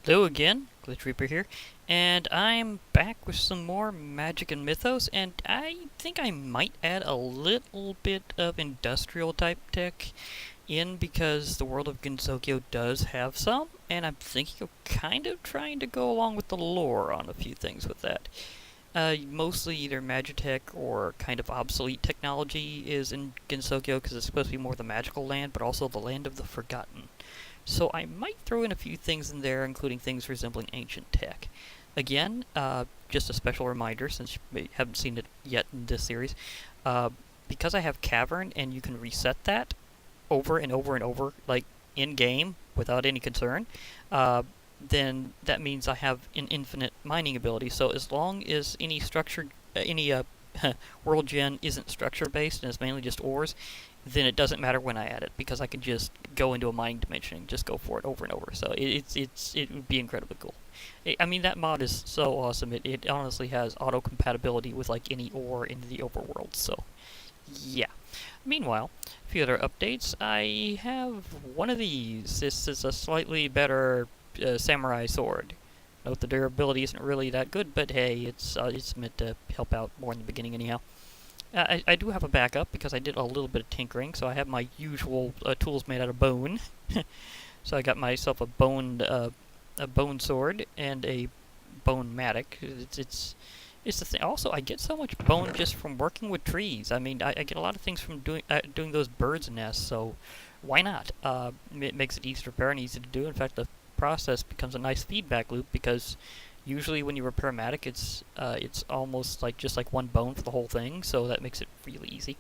Hello again, Glitch Reaper here, and I'm back with some more Magic and Mythos, and I think I might add a little bit of industrial type tech in because the world of Gensokyo does have some, and I'm thinking of kind of trying to go along with the lore on a few things with that. Mostly either Magitech or kind of obsolete technology is in Gensokyo because it's supposed to be more the magical land, but also the land of the forgotten. So I might throw in a few things in there, including things resembling ancient tech. Again, just a special reminder, since you haven't seen it yet in this series, uh, because I have Cavern and you can reset that over and over and over, like in game, without any concern, uh, then that means I have an infinite mining ability. So as long as any world gen isn't structure based and it's mainly just ores, then it doesn't matter when I add it because I can just go into a mining dimension and just go for it over and over. So it would be incredibly cool. I mean, that mod is so awesome. It honestly has auto compatibility with like any ore in the overworld. So yeah. Meanwhile, a few other updates. I have one of these. This is a slightly better samurai sword. Note the durability isn't really that good, but hey, it's meant to help out more in the beginning anyhow. I do have a backup because I did a little bit of tinkering, so I have my usual tools made out of bone. So I got myself a bone sword and a bone matic. It's the thing. Also, I get so much bone just from working with trees. I mean, I get a lot of things from doing those birds' nests. So why not? It makes it easy to repair and easy to do. In fact, the process becomes a nice feedback loop because usually when you repair matic, it's almost like just like one bone for the whole thing. So that makes it really easy.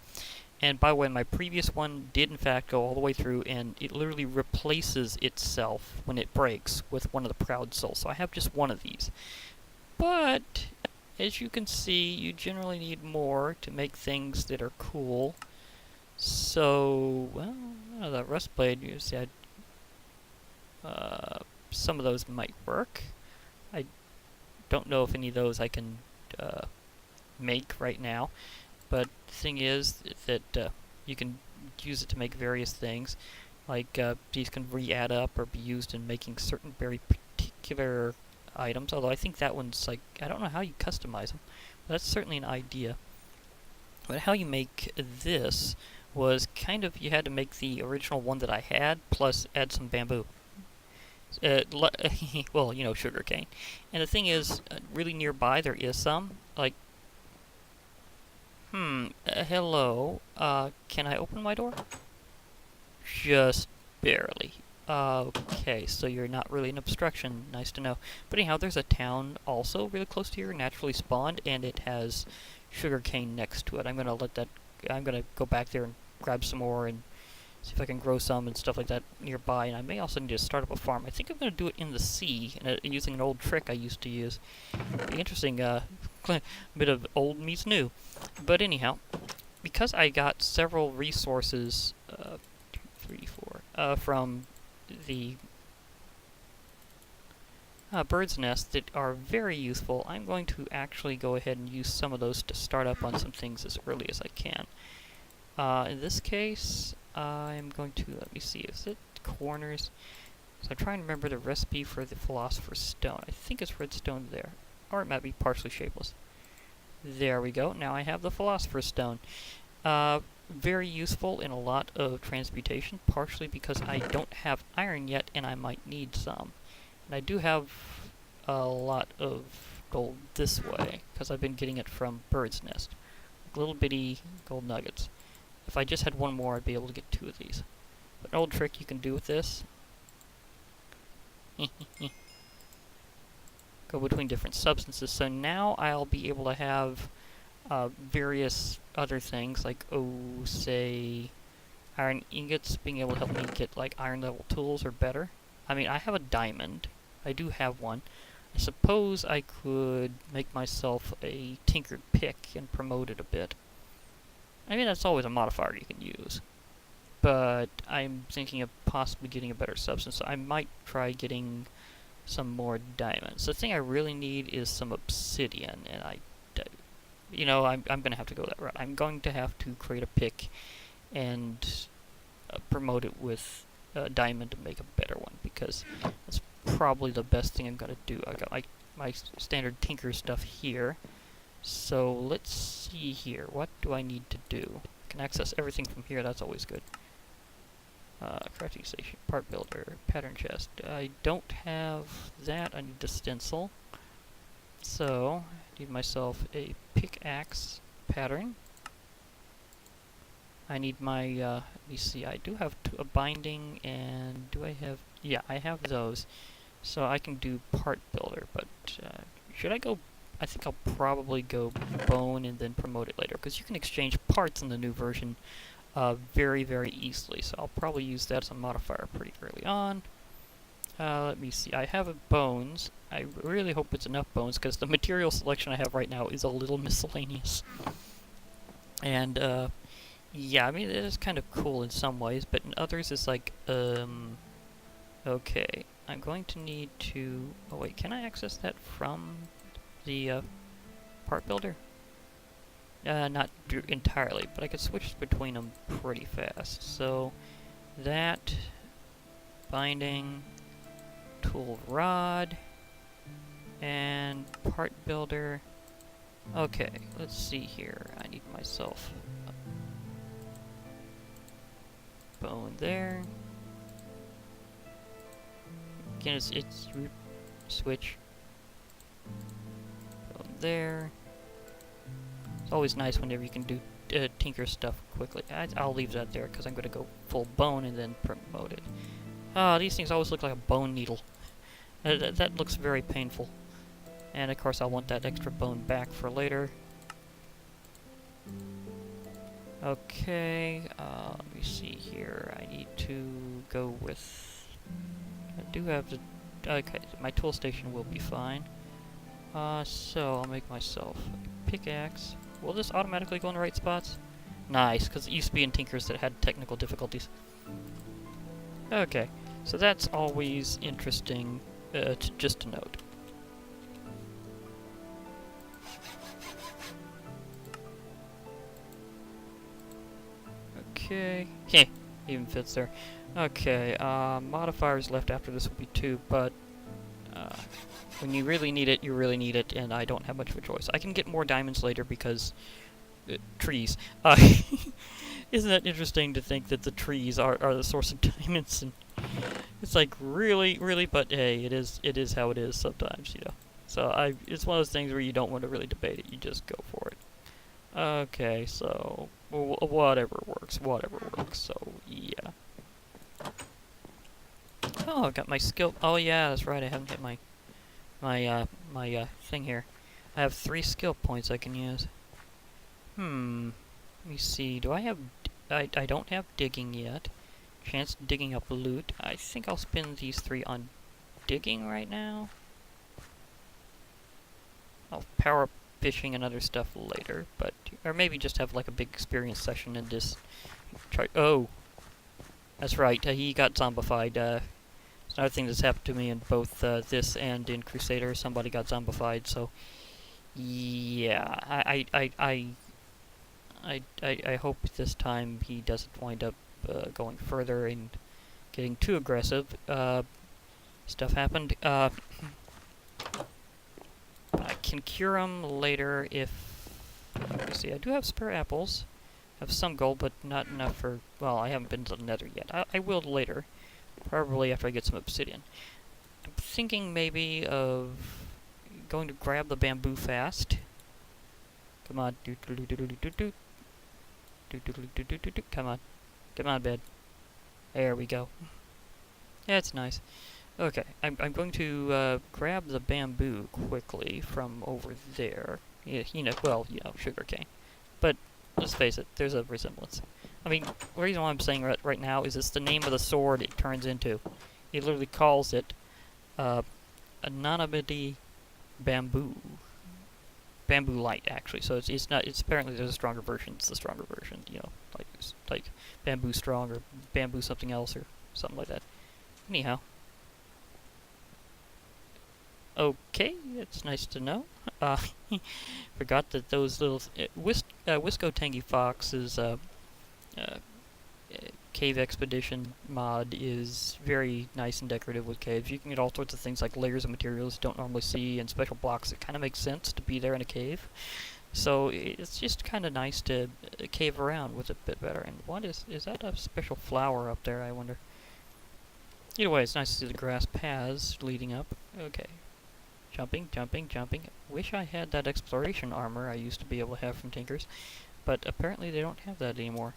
And by the way, my previous one did in fact go all the way through, and it literally replaces itself when it breaks with one of the Proud Souls. So I have just one of these. But as you can see, you generally need more to make things that are cool. So, well, that rust blade, you said, some of those might work. I don't know if any of those I can make right now. But the thing is that you can use it to make various things. Like, these can re-add up or be used in making certain very particular items, although I think that one's like, I don't know how you customize them, but that's certainly an idea. But how you make this was kind of, you had to make the original one that I had, plus add some bamboo. Well, you know, sugarcane. And the thing is, really nearby there is some, like, hello, can I open my door? Just barely. Okay, so you're not really an obstruction. Nice to know. But anyhow, there's a town also really close to here, naturally spawned, and it has sugarcane next to it. I'm gonna go back there and grab some more and see if I can grow some and stuff like that nearby. And I may also need to start up a farm. I think I'm gonna do it in the sea, using an old trick I used to use. Be interesting, bit of old meets new. But anyhow, because I got several resources, 3, 4, from the bird's nest that are very useful, I'm going to actually go ahead and use some of those to start up on some things as early as I can. In this case, I'm going to, let me see, is it corners? So I'm trying to remember the recipe for the Philosopher's Stone. I think it's redstone there, or it might be partially shapeless. There we go. Now I have the Philosopher's Stone. Very useful in a lot of transmutation, partially because I don't have iron yet and I might need some. And I do have a lot of gold this way, because I've been getting it from Bird's Nest. Little bitty gold nuggets. If I just had one more, I'd be able to get 2 of these. But an old trick you can do with this, go between different substances. So now I'll be able to have various other things, like, say, iron ingots, being able to help me get, like, iron level tools or better. I mean, I have a diamond. I do have one. I suppose I could make myself a tinkered pick and promote it a bit. I mean, that's always a modifier you can use. But I'm thinking of possibly getting a better substance, so I might try getting some more diamonds. The thing I really need is some obsidian, and I'm going to have to go that route. I'm going to have to create a pick and promote it with diamond to make a better one, because that's probably the best thing I'm gonna do. I got my standard tinker stuff here. So let's see here. What do I need to do? I can access everything from here. That's always good. Crafting station, part builder, pattern chest. I don't have that. I need the stencil. So I need myself a pickaxe pattern. I need my, let me see, I do have a binding, and do I have, yeah, I have those. So I can do part builder, but should I go, I think I'll probably go bone and then promote it later, because you can exchange parts in the new version very, very easily. So I'll probably use that as a modifier pretty early on. Let me see, I have bones. I really hope it's enough bones, because the material selection I have right now is a little miscellaneous. And, yeah, I mean, it is kind of cool in some ways, but in others it's like, okay, I'm going to need to, oh wait, can I access that from the, part builder? Not entirely, but I could switch between them pretty fast. So, that, binding, tool rod, and part builder. Okay, let's see here, I need myself bone there. Again, it's root switch. Bone there. It's always nice whenever you can do tinker stuff quickly. I'll leave that there because I'm going to go full bone and then promote it. Ah, these things always look like a bone needle. That looks very painful. And of course, I'll want that extra bone back for later. Okay, let me see here. I need to go with... I do have the... Okay, my tool station will be fine. So I'll make myself a pickaxe. Will this automatically go in the right spots? Nice, because it used to be in Tinkers that had technical difficulties. Okay, so that's always interesting just to note. Okay, even fits there. Okay, modifiers left after this will be 2, but when you really need it, you really need it, and I don't have much of a choice. I can get more diamonds later because trees. Isn't that interesting to think that the trees are the source of diamonds? And it's like really, really, but hey, it is how it is sometimes, you know. So it's one of those things where you don't want to really debate it. You just go for it. Okay, so whatever works. So yeah. Oh, I got my skill. Oh yeah, that's right. I haven't hit my thing here. I have 3 skill points I can use. Let me see. Do I have? I don't have digging yet. Chance digging up loot. I think I'll spend these 3 on digging right now. I'll power up fishing and other stuff later, but or maybe just have like a big experience session and just try. Oh, that's right. He got zombified. It's another thing that's happened to me in both this and in Crusader. Somebody got zombified. So yeah, I hope this time he doesn't wind up going further and getting too aggressive. Stuff happened. I can cure him later if... Let me see, I do have spare apples. I have some gold, but not enough for... Well, I haven't been to the nether yet. I will later. Probably after I get some obsidian. I'm thinking maybe of going to grab the bamboo fast. Come on. Come on. Come on, bed. There we go. Yeah, it's nice. Okay, I'm going to grab the bamboo quickly from over there. Yeah, sugarcane. But let's face it, there's a resemblance. I mean, the reason why I'm saying right now is it's the name of the sword it turns into. He literally calls it anonymity bamboo. Bamboo light, actually. So it's not. It's apparently there's a stronger version. It's the stronger version. You know, like bamboo strong or bamboo something else or something like that. Anyhow. Okay, that's nice to know. Forgot that those little Wisco Tangy Foxes cave expedition mod is very nice and decorative with caves. You can get all sorts of things like layers of materials you don't normally see and special blocks that kind of make sense to be there in a cave. So it's just kind of nice to cave around with it a bit better. And what is that a special flower up there, I wonder? Either way, it's nice to see the grass paths leading up. Okay. Jumping, jumping, jumping. Wish I had that exploration armor I used to be able to have from Tinkers, but apparently they don't have that anymore.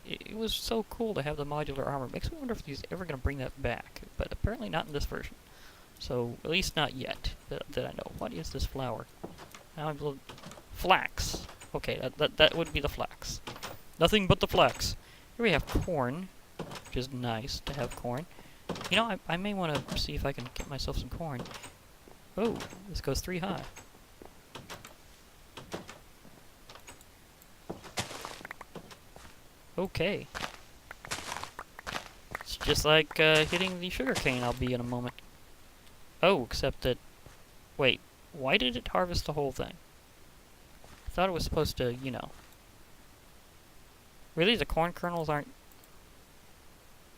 It was so cool to have the modular armor. Makes me wonder if he's ever going to bring that back, but apparently not in this version. So, at least not yet, that I know. What is this flower? Now I'm a little... Flax. Okay, that would be the flax. Nothing but the flax. Here we have corn, which is nice to have corn. You know, I may want to see if I can get myself some corn. Oh, this goes 3 high. Okay. It's just like hitting the sugar cane I'll be in a moment. Oh, except that... Wait, why did it harvest the whole thing? I thought it was supposed to, you know... Really, the corn kernels aren't...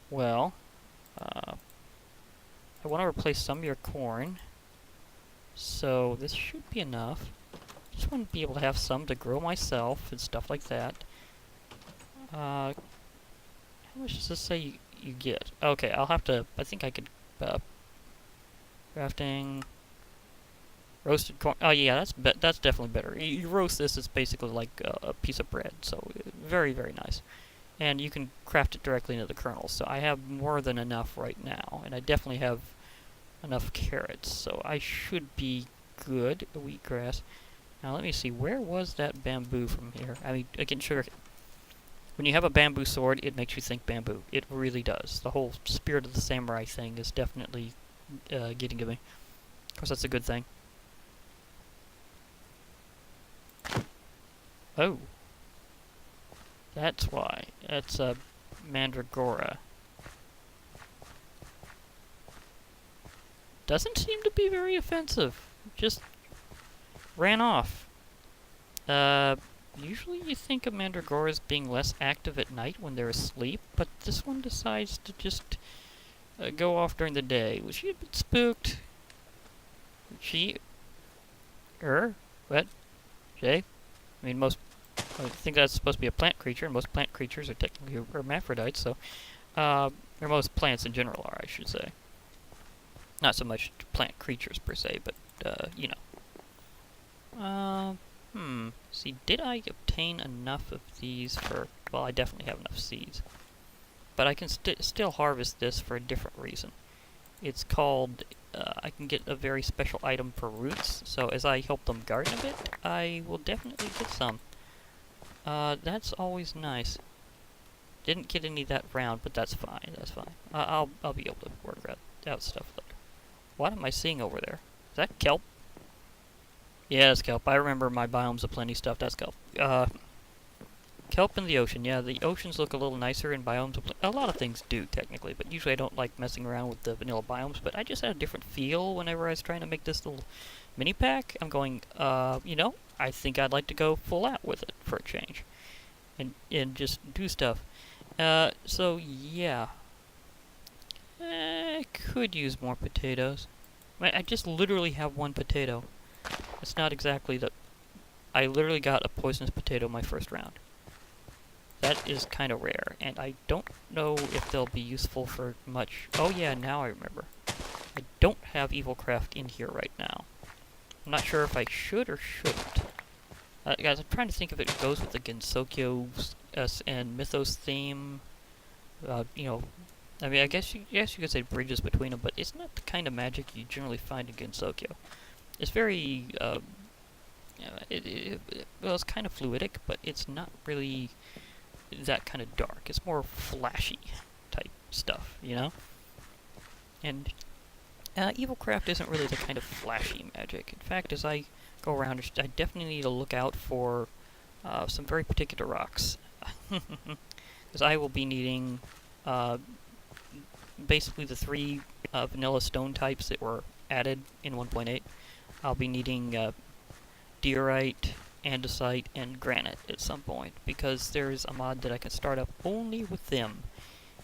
Well... I want to replace some of your corn. So, this should be enough. Just want to be able to have some to grow myself and stuff like that. How much does this say you get? Okay, I'll have to... I think I could... crafting... Roasted corn... Oh yeah, that's definitely better. You roast this, it's basically like a piece of bread. So, very, very nice. And you can craft it directly into the kernels. So I have more than enough right now. And I definitely have enough carrots. So I should be good. Wheatgrass. Now let me see. Where was that bamboo from here? I mean, again, sugar. When you have a bamboo sword, it makes you think bamboo. It really does. The whole spirit of the samurai thing is definitely getting to me. Of course, that's a good thing. Oh. That's why. That's a mandragora. Doesn't seem to be very offensive. Just ran off. Usually you think of mandragoras being less active at night when they're asleep, but this one decides to just go off during the day. Was she a bit spooked? What? Jay? I mean, I think that's supposed to be a plant creature, and most plant creatures are technically hermaphrodites, so... or most plants in general are, I should say. Not so much plant creatures, per se, but, you know. See, did I obtain enough of these for... Well, I definitely have enough seeds. But I can still harvest this for a different reason. It's called... I can get a very special item for roots, so as I help them garden a bit, I will definitely get some. That's always nice. Didn't get any that round, but that's fine, that's fine. I'll be able to work out stuff later. What am I seeing over there? Is that kelp? Yeah, that's kelp. I remember my Biomes of Plenty stuff, that's kelp. Kelp in the ocean, yeah, the oceans look a little nicer in Biomes of Plenty. A lot of things do, technically, but usually I don't like messing around with the vanilla biomes, but I just had a different feel whenever I was trying to make this little mini pack. I'm going, you know, I think I'd like to go full out with it for a change. And just do stuff. So, yeah. I could use more potatoes. I just literally have 1 potato. It's not exactly the... I literally got a poisonous potato my first round. That is kind of rare, and I don't know if they'll be useful for much... Oh yeah, now I remember. I don't have Evilcraft in here right now. I'm not sure if I should or shouldn't. Guys, I'm trying to think if it goes with the Gensokyo and Mythos theme. You know, I mean, I guess you could say bridges between them, but it's not the kind of magic you generally find in Gensokyo. It's very, well, it's kind of fluidic, but it's not really that kind of dark. It's more flashy type stuff, you know? And Evilcraft isn't really the kind of flashy magic. In fact, as I go around, I definitely need to look out for some very particular rocks. Because I will be needing basically the 3 vanilla stone types that were added in 1.8. I'll be needing diorite, andesite, and granite at some point, because there's a mod that I can start up only with them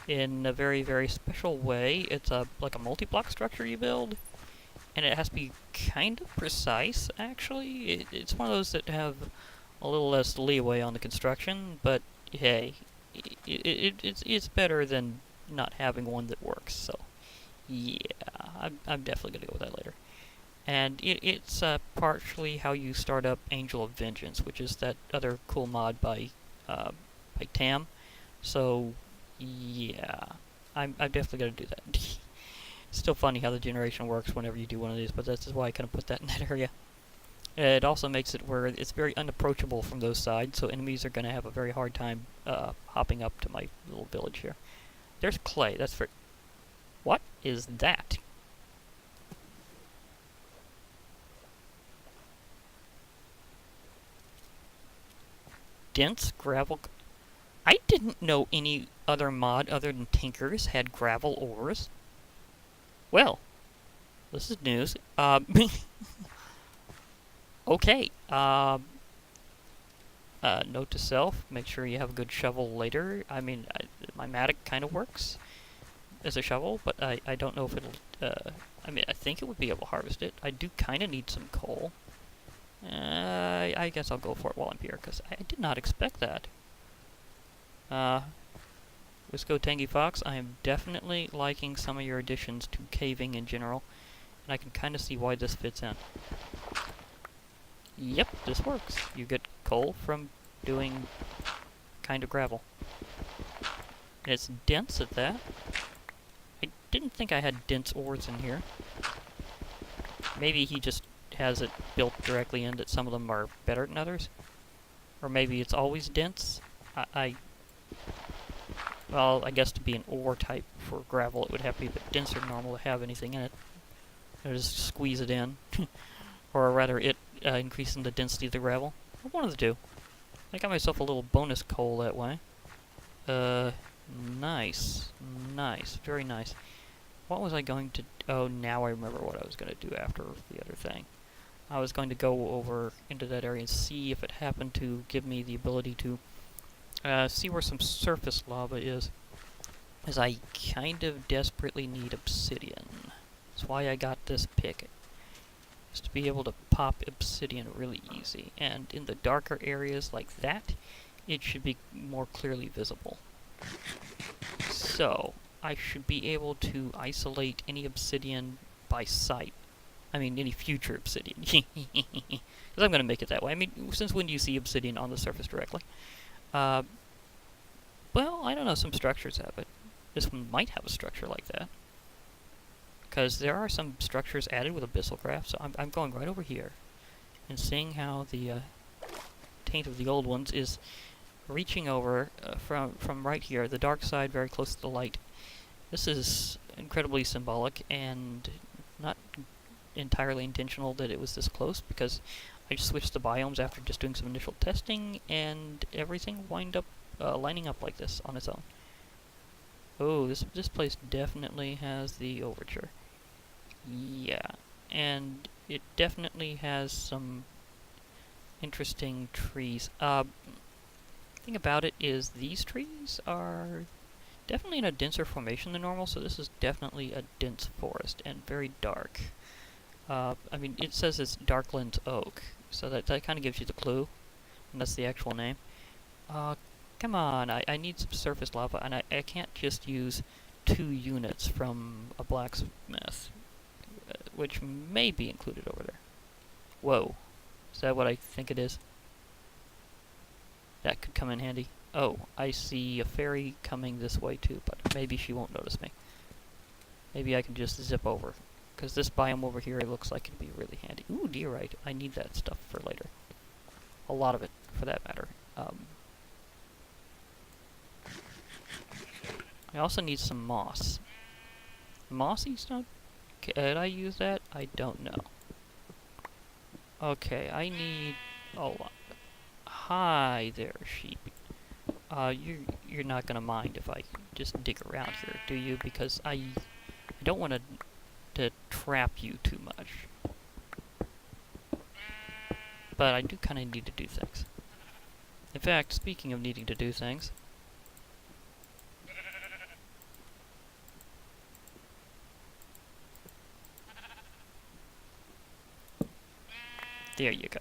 in a very, very special way. It's like a multi-block structure you build, and it has to be kind of precise, actually. It's one of those that have a little less leeway on the construction, but hey, it's better than not having one that works, so yeah, I'm definitely going to go with that later. And it's partially how you start up Angel of Vengeance, which is that other cool mod by Tam. So yeah, I'm definitely going to do that. Still funny how the generation works whenever you do one of these, but that's why I kind of put that in that area. It also makes it where it's very unapproachable from those sides, so enemies are going to have a very hard time hopping up to my little village here. There's clay. That's for... What is that? Dense gravel... I didn't know any other mod other than Tinker's had gravel ores. Well, this is news. Okay. Note to self, make sure you have a good shovel later. I mean, my Matic kind of works as a shovel, but I don't know if it'll... I mean, I think it would be able to harvest it. I do kind of need some coal. I guess I'll go for it while I'm here, because I did not expect that. Let's go Tangy Fox. I am definitely liking some of your additions to caving in general, and I can kind of see why this fits in. Yep, this works. You get coal from doing kind of gravel. And it's dense at that. I didn't think I had dense ores in here. Maybe he just has it built directly in that some of them are better than others. Or maybe it's always dense. Well, I guess to be an ore type for gravel, it would have to be a bit denser than normal to have anything in it. I just squeeze it in. Or rather, it increasing the density of the gravel. One of the two. I got myself a little bonus coal that way. Nice. Nice. Very nice. What was I going to... Oh, now I remember what I was going to do after the other thing. I was going to go over into that area and see if it happened to give me the ability to see where some surface lava is. As I kind of desperately need obsidian. That's why I got this pick. Is to be able to pop obsidian really easy. And in the darker areas like that, it should be more clearly visible. So, I should be able to isolate any obsidian by sight. I mean, any future obsidian. Because I'm going to make it that way. I mean, since when do you see obsidian on the surface directly? Well, I don't know, some structures have it. This one might have a structure like that. Because there are some structures added with abyssal craft, so I'm going right over here. And seeing how the taint of the old ones is reaching over from right here, the dark side very close to the light. This is incredibly symbolic and not entirely intentional that it was this close, because I just switched the biomes after just doing some initial testing, and everything wind up lining up like this on its own. Oh, this place definitely has the overture. Yeah, and it definitely has some interesting trees. Thing about it is these trees are definitely in a denser formation than normal, so this is definitely a dense forest and very dark. I mean, it says it's Darklands Oak, so that kind of gives you the clue, and that's the actual name. Come on, I need some surface lava, and I can't just use 2 units from a blacksmith, which may be included over there. Whoa, is that what I think it is? That could come in handy. Oh, I see a fairy coming this way too, but maybe she won't notice me. Maybe I can just zip over, because this biome over here looks like it'd be really handy. Ooh, diorite. I need that stuff for later. A lot of it, for that matter. I also need some moss. Mossy stone? Could I use that? I don't know. Okay, I need... Oh, hi there, sheep. You're not gonna mind if I just dig around here, do you? Because I don't want to trap you too much. but I do kind of need to do things. In fact, speaking of needing to do things, there you go.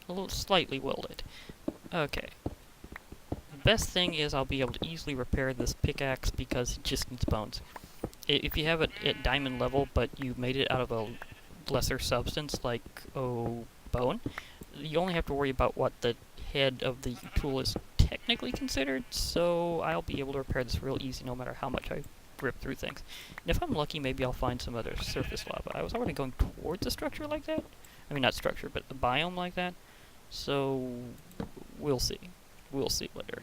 A little slightly welded. Okay. The best thing is I'll be able to easily repair this pickaxe because it just needs bones. If you have it at diamond level, but you made it out of a lesser substance like, oh, bone, you only have to worry about what the head of the tool is technically considered, so I'll be able to repair this real easy no matter how much I rip through things. And if I'm lucky, maybe I'll find some other surface lava. I was already going towards a structure like that. I mean, not structure, but a biome like that. So, we'll see. We'll see later.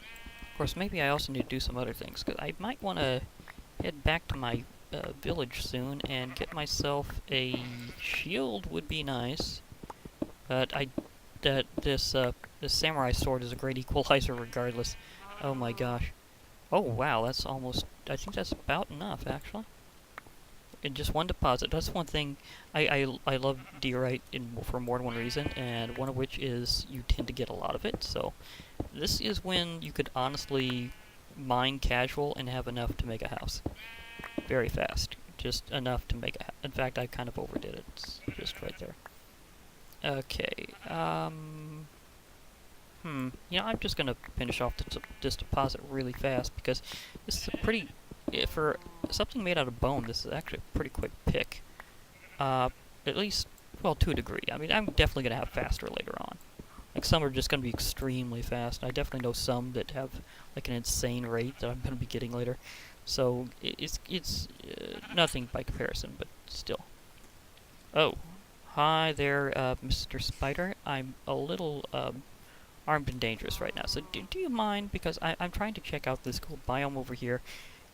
Of course, maybe I also need to do some other things, because I might want to head back to my village soon and get myself a shield would be nice. But this samurai sword is a great equalizer regardless. Oh my gosh. Oh wow, that's almost, I think that's about enough actually. In just one deposit. That's one thing I love diorite for more than one reason, and one of which is you tend to get a lot of it. So this is when you could honestly mine casual and have enough to make a house. Very fast. Just enough to make a house. In fact, I kind of overdid it. It's just right there. Okay, you know, I'm just gonna finish off this deposit really fast, because this is a pretty, for something made out of bone, this is actually a pretty quick pick. At least, well, to a degree. I mean, I'm definitely gonna have faster later on. Like, some are just gonna be extremely fast. I definitely know some that have, like, an insane rate that I'm gonna be getting later. So, it's nothing by comparison, but still. Oh. Hi there, Mr. Spider. I'm a little, armed and dangerous right now, so do you mind? Because I'm trying to check out this cool biome over here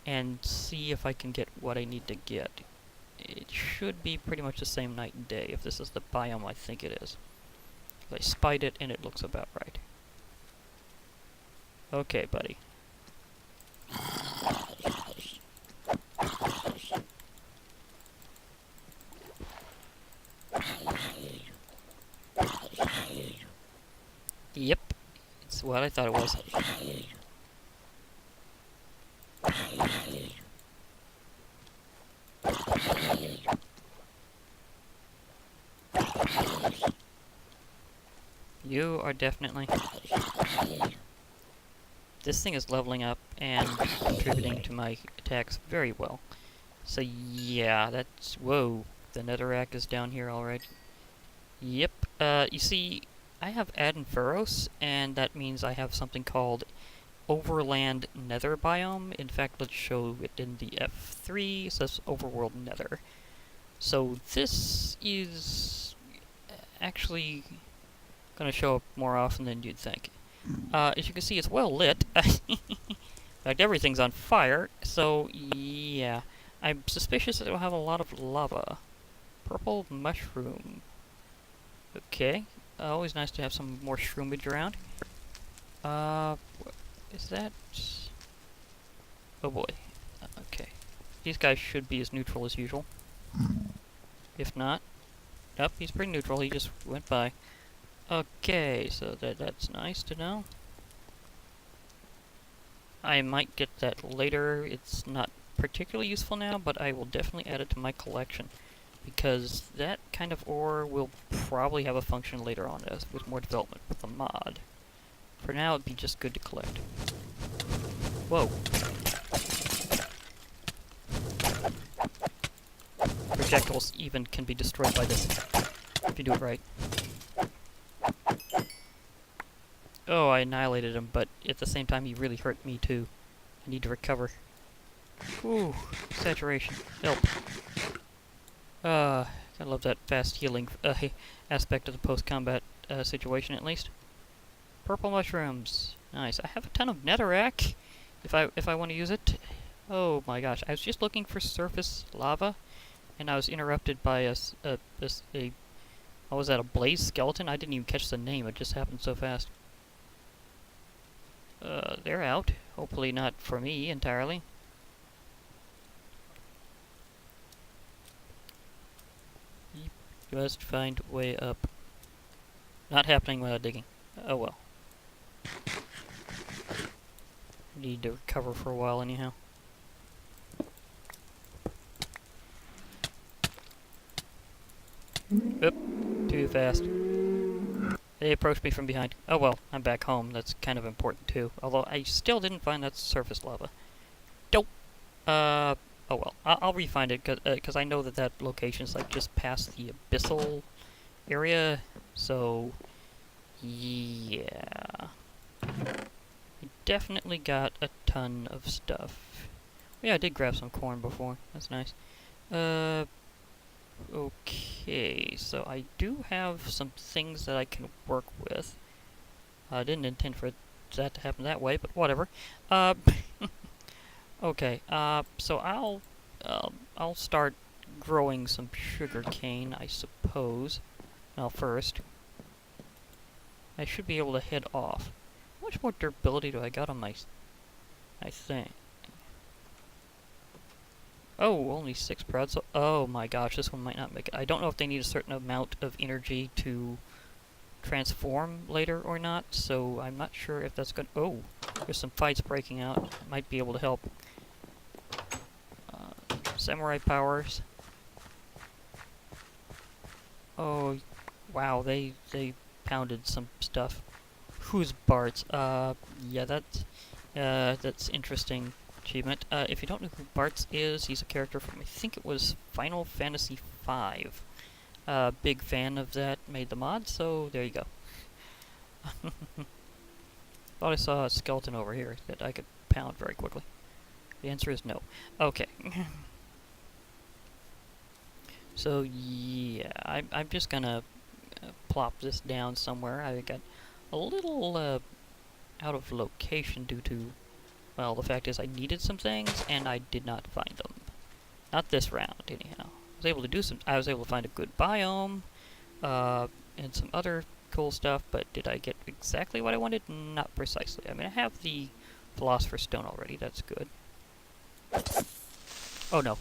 and see if I can get what I need to get. It should be pretty much the same night and day, if this is the biome I think it is. I spied it, and it looks about right. Okay, buddy. Yep, it's what I thought it was. You are definitely... This thing is leveling up and contributing to my attacks very well. So yeah, that's... Whoa, the netherrack is down here already. Yep, you see, I have Adinferos, and that means I have something called Overland Nether Biome. In fact, let's show it in the F3. It says Overworld Nether. So this is actually going to show up more often than you'd think. As you can see, it's well lit. In fact, everything's on fire. So yeah, I'm suspicious that it will have a lot of lava. Purple mushroom. Okay. Always nice to have some more shroomage around. Is that... Oh boy. Okay. These guys should be as neutral as usual. If not... Nope, he's pretty neutral, he just went by. Okay, so that's nice to know. I might get that later. It's not particularly useful now, but I will definitely add it to my collection, because that kind of ore will probably have a function later on with more development with the mod. For now, it'd be just good to collect. Whoa. Projectiles even can be destroyed by this, if you do it right. Oh, I annihilated him, but at the same time, he really hurt me too. I need to recover. Ooh, saturation. Help. I love that fast healing aspect of the post-combat situation, at least. Purple mushrooms. Nice. I have a ton of netherrack, if I want to use it. Oh my gosh. I was just looking for surface lava, and I was interrupted by what was that, a blaze skeleton? I didn't even catch the name. It just happened so fast. They're out. Hopefully not for me entirely. Just find a way up. Not happening without digging. Oh well. Need to recover for a while anyhow. Oop, too fast. They approached me from behind. Oh well, I'm back home. That's kind of important too. Although I still didn't find that surface lava. Dope. Oh well. I'll re-find it because I know that that location's like just past the abyssal area. So yeah, I definitely got a ton of stuff. Yeah, I did grab some corn before. That's nice. Okay, so I do have some things that I can work with. I didn't intend for that to happen that way, but whatever. Uh, okay, so I'll start growing some sugar cane, I suppose. Now first, I should be able to head off. How much more durability do I got on my thing? Oh, only 6 pretzel. Oh my gosh, this one might not make it. I don't know if they need a certain amount of energy to transform later or not, so I'm not sure if that's good. Oh, there's some fights breaking out. Might be able to help. Samurai powers. Oh, wow, they pounded some stuff. Who's Bart's? Yeah, that's interesting achievement. If you don't know who Bart's is, he's a character from, I think it was Final Fantasy V. Big fan of that, made the mod, so there you go. Thought I saw a skeleton over here that I could pound very quickly. The answer is no. Okay. So yeah, I'm just gonna plop this down somewhere. I got a little out of location due to, well, the fact is I needed some things and I did not find them. Not this round, anyhow. I was able to find a good biome, and some other cool stuff, but did I get exactly what I wanted? Not precisely. I mean, I have the Philosopher's Stone already, that's good. Oh no.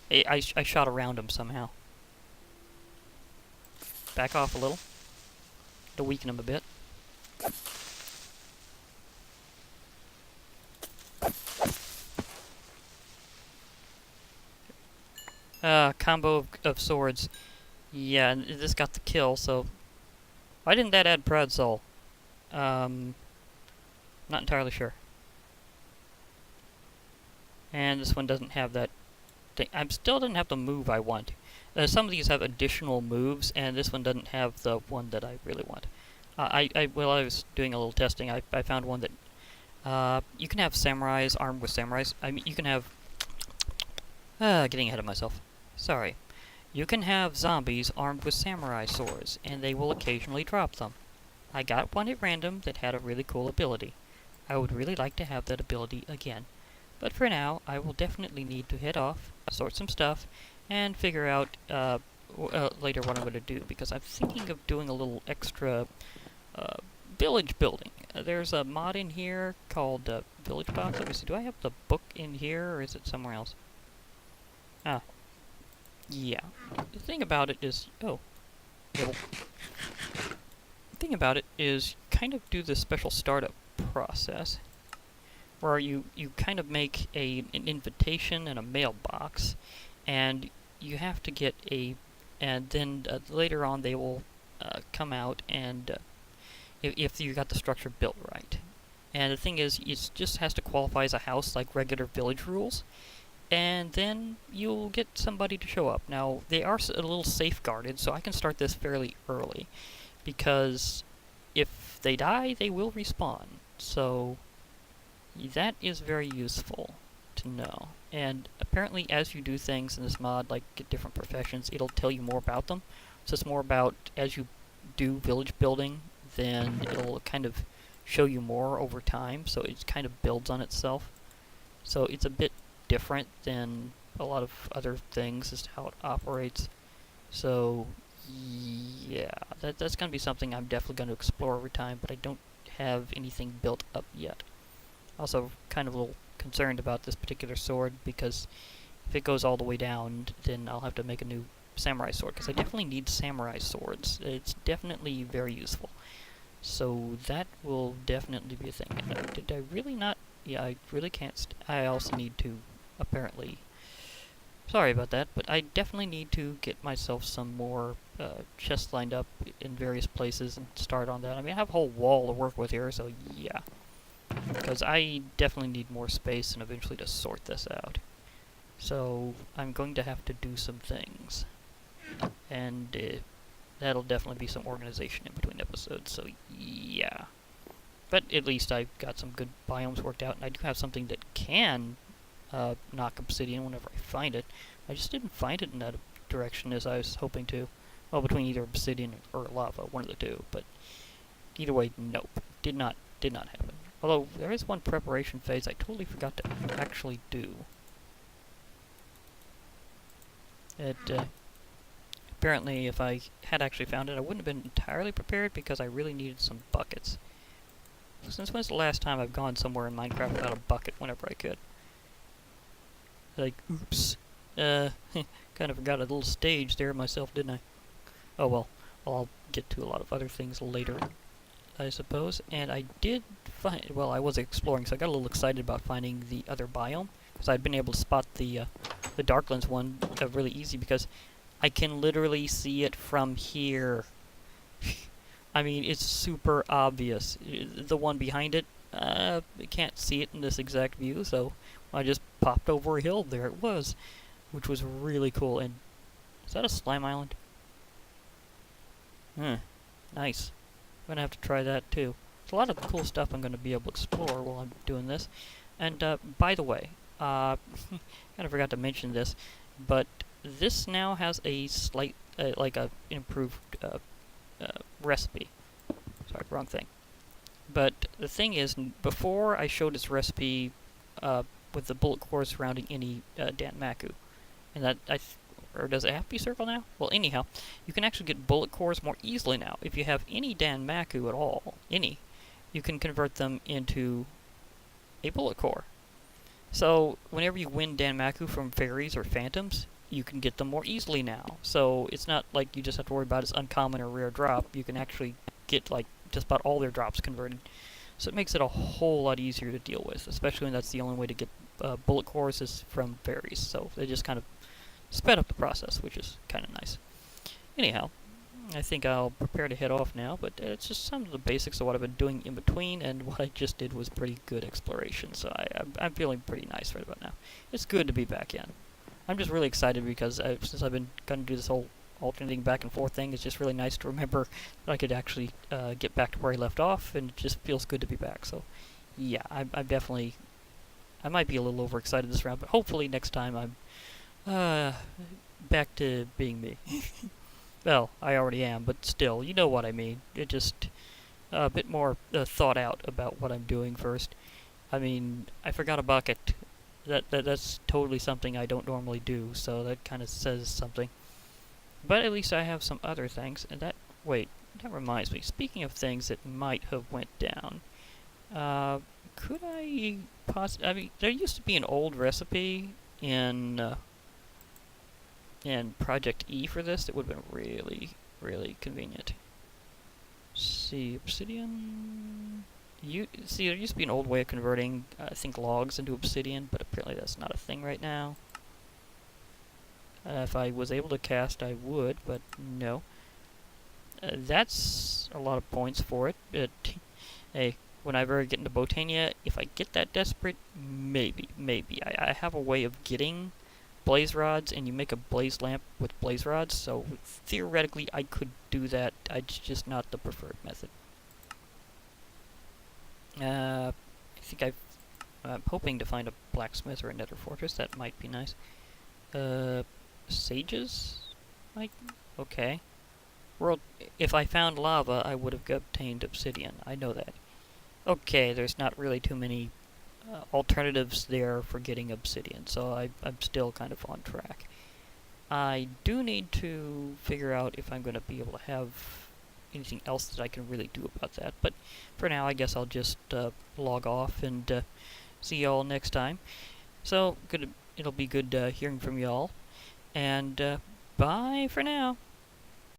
I shot around him somehow. Back off a little. To weaken him a bit. Combo of swords. Yeah, and this got the kill, so... Why didn't that add Proud Soul? Not entirely sure. And this one doesn't have that thing. I still didn't have the move I want. Some of these have additional moves, and this one doesn't have the one that I really want. While I was doing a little testing, I found one that... you can have samurais armed with samurais. I mean, you can have... getting ahead of myself. Sorry. You can have zombies armed with samurai swords, and they will occasionally drop them. I got one at random that had a really cool ability. I would really like to have that ability again. But for now, I will definitely need to head off, sort some stuff, and figure out later what I'm going to do, because I'm thinking of doing a little extra village building. There's a mod in here called Village Box. Let me see, do I have the book in here, or is it somewhere else? Ah. Yeah. The thing about it is... Oh. The thing about it is kind of do the special startup process, where you kind of make an invitation and a mailbox, and you have to get and then later on they will come out and if you got the structure built right. And the thing is, it just has to qualify as a house like regular village rules, and then you'll get somebody to show up. Now, they are a little safeguarded, so I can start this fairly early, because if they die, they will respawn. So that is very useful to know. And apparently, as you do things in this mod, like get different professions, it'll tell you more about them. So it's more about, as you do village building, then it'll kind of show you more over time, so it kind of builds on itself. So it's a bit different than a lot of other things as to how it operates. So yeah, that's going to be something I'm definitely going to explore over time, but I don't have anything built up yet. Also, kind of a little concerned about this particular sword, because if it goes all the way down, then I'll have to make a new samurai sword, because I definitely need samurai swords. It's definitely very useful. So that will definitely be a thing. Did I really not? Yeah, I really can't. I also need to, apparently. Sorry about that, but I definitely need to get myself some more chests lined up in various places and start on that. I mean, I have a whole wall to work with here, so yeah. Because I definitely need more space and eventually to sort this out. So I'm going to have to do some things. And that'll definitely be some organization in between episodes, so yeah. But at least I've got some good biomes worked out, and I do have something that can knock obsidian whenever I find it. I just didn't find it in that direction as I was hoping to. Well, between either obsidian or lava, one of the two. But either way, nope. Did not happen. Although, there is one preparation phase I totally forgot to actually do. It, apparently, if I had actually found it, I wouldn't have been entirely prepared because I really needed some buckets. Since when's the last time I've gone somewhere in Minecraft without a bucket whenever I could? Like, oops. Kind of forgot a little stage there myself, didn't I? Oh well. I'll get to a lot of other things later, I suppose. And I did find... Well, I was exploring, so I got a little excited about finding the other biome. Because I'd been able to spot the Darklands one really easy because I can literally see it from here. I mean, it's super obvious. The one behind it, I can't see it in this exact view, so I just popped over a hill. There it was, which was really cool. And is that a slime island? Nice. I'm gonna have to try that too. There's a lot of cool stuff I'm gonna be able to explore while I'm doing this. And by the way, kind of forgot to mention this, but this now has a slight, like a improved recipe. Sorry, wrong thing. But the thing is, before I showed this recipe with the bullet cores surrounding any Danmaku, and that or does it have to be circle now? Well, anyhow, you can actually get bullet cores more easily now. If you have any Danmaku at all, you can convert them into a bullet core. So whenever you win Danmaku from fairies or phantoms, you can get them more easily now. So it's not like you just have to worry about its uncommon or rare drop. You can actually get like just about all their drops converted. So it makes it a whole lot easier to deal with, especially when that's the only way to get bullet cores is from fairies. So they just kind of sped up the process, which is kind of nice. Anyhow, I think I'll prepare to head off now, but it's just some of the basics of what I've been doing in between, and what I just did was pretty good exploration, so I'm feeling pretty nice right about now. It's good to be back in. I'm just really excited because since I've been going to do this whole alternating back and forth thing, it's just really nice to remember that I could actually get back to where I left off, and it just feels good to be back. So, yeah, I'm definitely... I might be a little overexcited this round, but hopefully next time I'm back to being me. Well, I already am, but still, you know what I mean. It just a bit more thought out about what I'm doing first. I mean, I forgot a bucket. That's totally something I don't normally do, so that kind of says something. But at least I have some other things, and that... Wait, that reminds me. Speaking of things that might have went down, could I I mean, there used to be an old recipe in Project E for this that would have been really, really convenient. Let's see, obsidian... See, there used to be an old way of converting, I think, logs into obsidian, but apparently that's not a thing right now. If I was able to cast, I would, but no. That's a lot of points for it, but hey, whenever I get into Botania, if I get that desperate, maybe. I have a way of getting blaze rods, and you make a blaze lamp with blaze rods, so theoretically I could do that. It's just not the preferred method. I think I'm hoping to find a blacksmith or a nether fortress. That might be nice. Sages? Okay. World. If I found lava, I would have obtained obsidian. I know that. Okay, there's not really too many alternatives there for getting obsidian, so I'm still kind of on track. I do need to figure out if I'm going to be able to have anything else that I can really do about that, but for now I guess I'll just log off and see y'all next time. So, it'll be good hearing from y'all, and Bye for now.